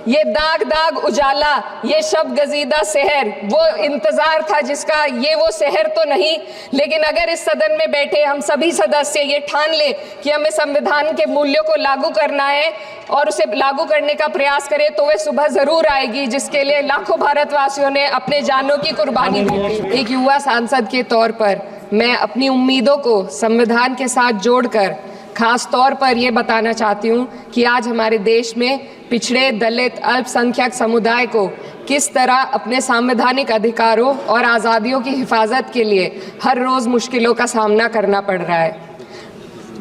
ये दाग दाग उजाला, ये शब गजीदा शहर, वो इंतजार था जिसका, ये वो शहर तो नहीं। लेकिन अगर इस सदन में बैठे हम सभी सदस्य ये ठान ले कि हमें संविधान के मूल्यों को लागू करना है और उसे लागू करने का प्रयास करें, तो वह सुबह जरूर आएगी जिसके लिए लाखों भारतवासियों ने अपने जानों की कुर्बानी दी। एक युवा सांसद के तौर पर मैं अपनी उम्मीदों को संविधान के साथ जोड़कर खास तौर पर ये बताना चाहती हूँ कि आज हमारे देश में पिछड़े, दलित, अल्पसंख्यक समुदाय को किस तरह अपने संवैधानिक अधिकारों और आज़ादियों की हिफाजत के लिए हर रोज़ मुश्किलों का सामना करना पड़ रहा है।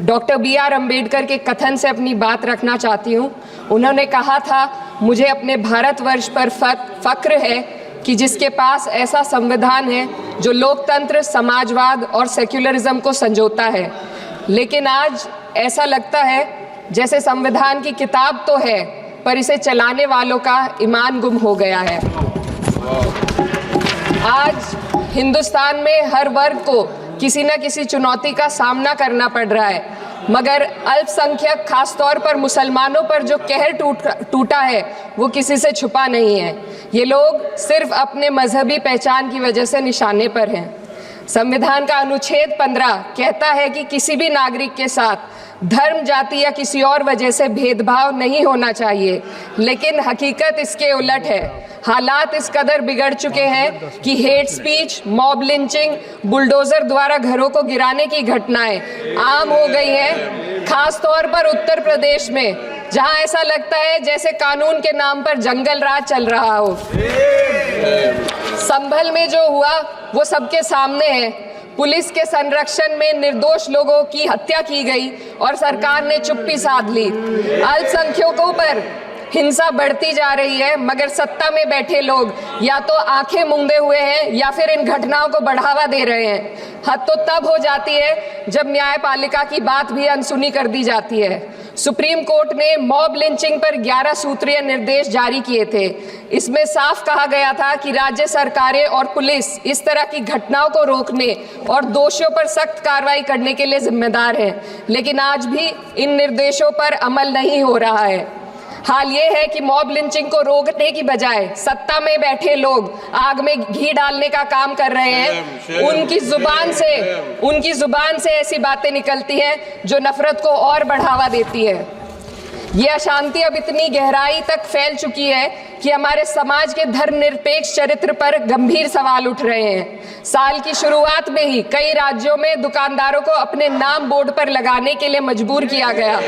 Doctor B.R. अम्बेडकर के कथन से अपनी बात रखना चाहती हूँ। उन्होंने कहा था, मुझे अपने भारतवर्ष पर फक्र है कि जिसके पास ऐसा संविधान है जो लोकतंत्र, समाजवाद और सेक्युलरिज्म को संजोता है। लेकिन आज ऐसा लगता है जैसे संविधान की किताब तो है पर इसे चलाने वालों का ईमान गुम हो गया है। आज हिंदुस्तान में हर वर्ग को किसी न किसी चुनौती का सामना करना पड़ रहा है, मगर अल्पसंख्यक खासतौर पर मुसलमानों पर जो कहर टूटा है वो किसी से छुपा नहीं है। ये लोग सिर्फ अपने मजहबी पहचान की वजह से निशाने पर हैं। संविधान का अनुच्छेद 15 कहता है कि किसी भी नागरिक के साथ धर्म, जाति या किसी और वजह से भेदभाव नहीं होना चाहिए, लेकिन हकीकत इसके उलट है। हालात इस कदर बिगड़ चुके हैं कि hate speech, mob lynching, bulldozer द्वारा घरों को गिराने की घटनाएं आम हो गई हैं, खास तौर पर उत्तर प्रदेश में, जहां ऐसा लगता है जैसे कानून के नाम पर जंगल राज चल रहा हो। संभल में जो हुआ वो सबके सामने है। पुलिस के संरक्षण में निर्दोष लोगों की हत्या की गई और सरकार ने चुप्पी साध ली। अल्पसंख्यकों पर हिंसा बढ़ती जा रही है, मगर सत्ता में बैठे लोग या तो आंखें मूंदे हुए हैं या फिर इन घटनाओं को बढ़ावा दे रहे हैं। हद तो तब हो जाती है जब न्यायपालिका की बात भी अनसुनी कर दी जाती है। सुप्रीम कोर्ट ने मॉब लिंचिंग पर 11 सूत्रीय निर्देश जारी किए थे। इसमें साफ कहा गया था कि राज्य सरकारें और पुलिस इस तरह की घटनाओं को रोकने और दोषियों पर सख्त कार्रवाई करने के लिए जिम्मेदार है, लेकिन आज भी इन निर्देशों पर अमल नहीं हो रहा है। हाल ये है कि मॉब लिंचिंग को रोकने की बजाय सत्ता में बैठे लोग आग में घी डालने का काम कर रहे हैं। उनकी जुबान से ऐसी बातें निकलती हैं जो नफरत को और बढ़ावा देती है। ये अशांति अब इतनी गहराई तक फैल चुकी है कि हमारे समाज के धर्मनिरपेक्ष चरित्र पर गंभीर सवाल उठ रहे हैं। साल की शुरुआत में ही कई राज्यों में दुकानदारों को अपने नाम बोर्ड पर लगाने के लिए मजबूर किया गया।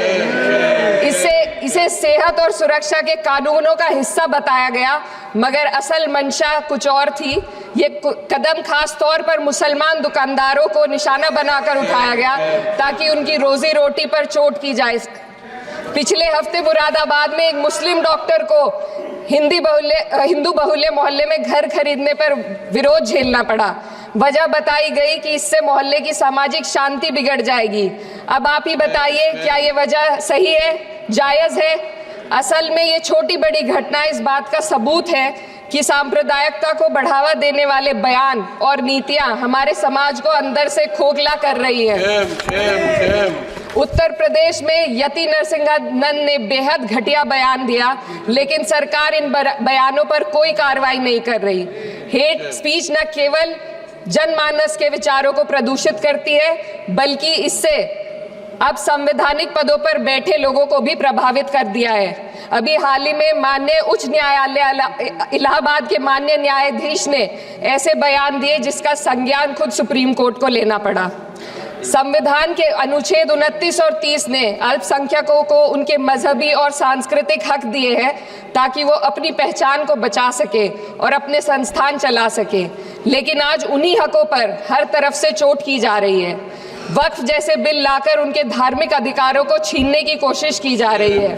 इसे सेहत और सुरक्षा के कानूनों का हिस्सा बताया गया, मगर असल मंशा कुछ और थी। ये कदम खास तौर पर मुसलमान दुकानदारों को निशाना बनाकर उठाया गया ताकि उनकी रोजी रोटी पर चोट की जाए। पिछले हफ्ते मुरादाबाद में एक मुस्लिम डॉक्टर को हिंदू बहुल्य मोहल्ले में घर खरीदने पर विरोध झेलना पड़ा। वजह बताई गई कि इससे मोहल्ले की सामाजिक शांति बिगड़ जाएगी। अब आप ही बताइए, क्या ये वजह सही है, जायज है? असल में ये छोटी बड़ी घटना इस बात का सबूत है कि सांप्रदायिकता को बढ़ावा देने वाले बयान और नीतियां हमारे समाज को अंदर से खोखला कर रही है। उत्तर प्रदेश में यति नरसिंहानंद ने बेहद घटिया बयान दिया, लेकिन सरकार इन बयानों पर कोई कार्रवाई नहीं कर रही। हेट स्पीच न केवल जनमानस के विचारों को प्रदूषित करती है, बल्कि इससे अब संवैधानिक पदों पर बैठे लोगों को भी प्रभावित कर दिया है। अभी हाल ही में माननीय उच्च न्यायालय इलाहाबाद के माननीय न्यायाधीश ने ऐसे बयान दिए जिसका संज्ञान खुद सुप्रीम कोर्ट को लेना पड़ा। संविधान के अनुच्छेद 29 और 30 ने अल्पसंख्यकों को उनके मजहबी और सांस्कृतिक हक दिए हैं ताकि वो अपनी पहचान को बचा सके और अपने संस्थान चला सके, लेकिन आज उन्हीं हकों पर हर तरफ से चोट की जा रही है। वक्फ जैसे बिल लाकर उनके धार्मिक अधिकारों को छीनने की कोशिश की जा रही है।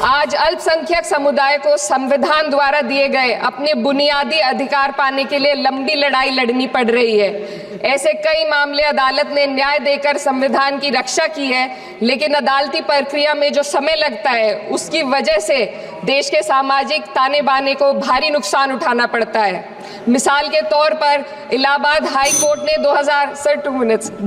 आज अल्पसंख्यक समुदाय को संविधान द्वारा दिए गए अपने बुनियादी अधिकार पाने के लिए लंबी लड़ाई लड़नी पड़ रही है। ऐसे कई मामले अदालत ने न्याय देकर संविधान की रक्षा की है, लेकिन अदालती प्रक्रिया में जो समय लगता है उसकी वजह से देश के सामाजिक ताने बाने को भारी नुकसान उठाना पड़ता है। मिसाल के तौर पर इलाहाबाद हाई कोर्ट ने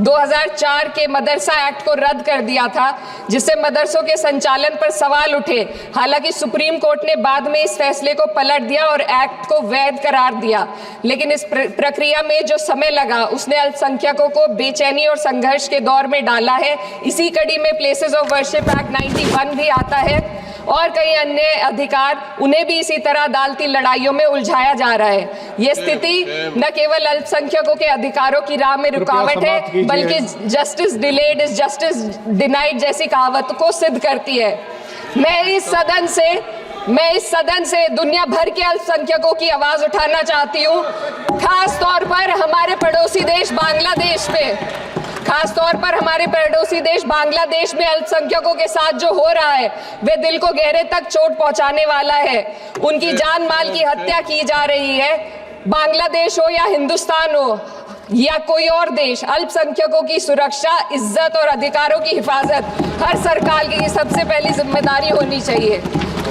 2004 के मदरसा एक्ट को रद्द कर दिया था, जिससे मदरसों के संचालन पर सवाल उठे हालांकि सुप्रीम कोर्ट ने बाद में इस फैसले को पलट दिया और एक्ट को वैध करार दिया, लेकिन इस प्रक्रिया में जो समय लगा उसने अल्पसंख्यकों को बेचैनी और संघर्ष के दौर में डाला है। इसी कड़ी में प्लेसेस ऑफ वर्शिप एक्ट 91 भी आता है और कई अन्य अधिकार, उन्हें भी इसी तरह अदालती लड़ाइयों में उलझाया जा रहा है। ये स्थिति न केवल अल्पसंख्यकों के अधिकारों की राह में रुकावट है, बल्कि justice delayed is justice denied जैसी कहावत को सिद्ध करती है। मैं इस सदन से दुनिया भर के अल्पसंख्यकों की आवाज उठाना चाहती हूँ, खास तौर पर हमारे पड़ोसी देश बांग्लादेश में अल्पसंख्यकों के साथ जो हो रहा है वे दिल को गहरे तक चोट पहुंचाने वाला है। उनकी जान माल की हत्या की जा रही है। बांग्लादेश हो या हिंदुस्तान हो या कोई और देश, अल्पसंख्यकों की सुरक्षा, इज्जत और अधिकारों की हिफाजत हर सरकार की सबसे पहली जिम्मेदारी होनी चाहिए।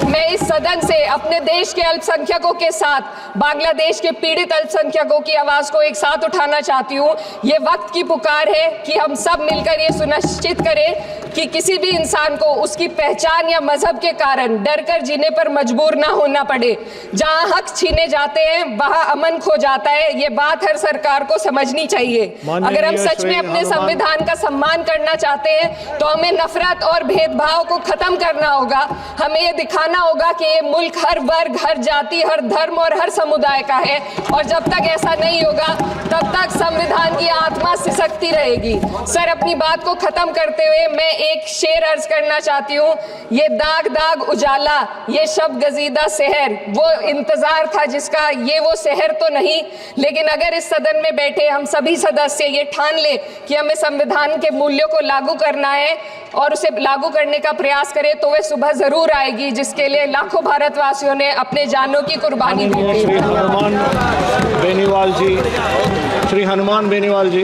मैं इस सदन से अपने देश के अल्पसंख्यकों के साथ बांग्लादेश के पीड़ित अल्पसंख्यकों की आवाज को एक साथ उठाना चाहती हूँ। ये वक्त की पुकार है कि हम सब मिलकर ये सुनिश्चित करें कि किसी भी इंसान को उसकी पहचान या मजहब के कारण डर कर जीने पर मजबूर ना होना पड़े। जहाँ हक छीने जाते हैं वहाँ अमन खो जाता है। ये बात हर सरकार को समझनी चाहिए। अगर हम सच में अपने संविधान का सम्मान करना चाहते हैं तो हमें नफरत और भेदभाव को खत्म करना होगा। हमें ये दिखाना होगा कि ये मुल्क हर वर्ग, हर जाति, हर धर्म और हर समुदाय का है, और जब तक ऐसा नहीं होगा तब तक संविधान की आत्मा सिसकती रहेगी। सर, अपनी बात को खत्म करते हुए मैं एक शेर अर्ज करना चाहती हूँ। ये दाग दाग उजाला, ये शब गजीदा शहर, वो इंतजार था जिसका, ये वो शहर तो नहीं। लेकिन अगर इस सदन में बैठे हम सभी सदस्य ये ठान ले कि हमें संविधान के मूल्यों को लागू करना है और उसे लागू करने का प्रयास करें, तो वह सुबह जरूर आएगी जिसके लिए लाखों भारतवासियों ने अपने जानों की कुर्बानी दी थी। श्री हनुमान बेनीवाल जी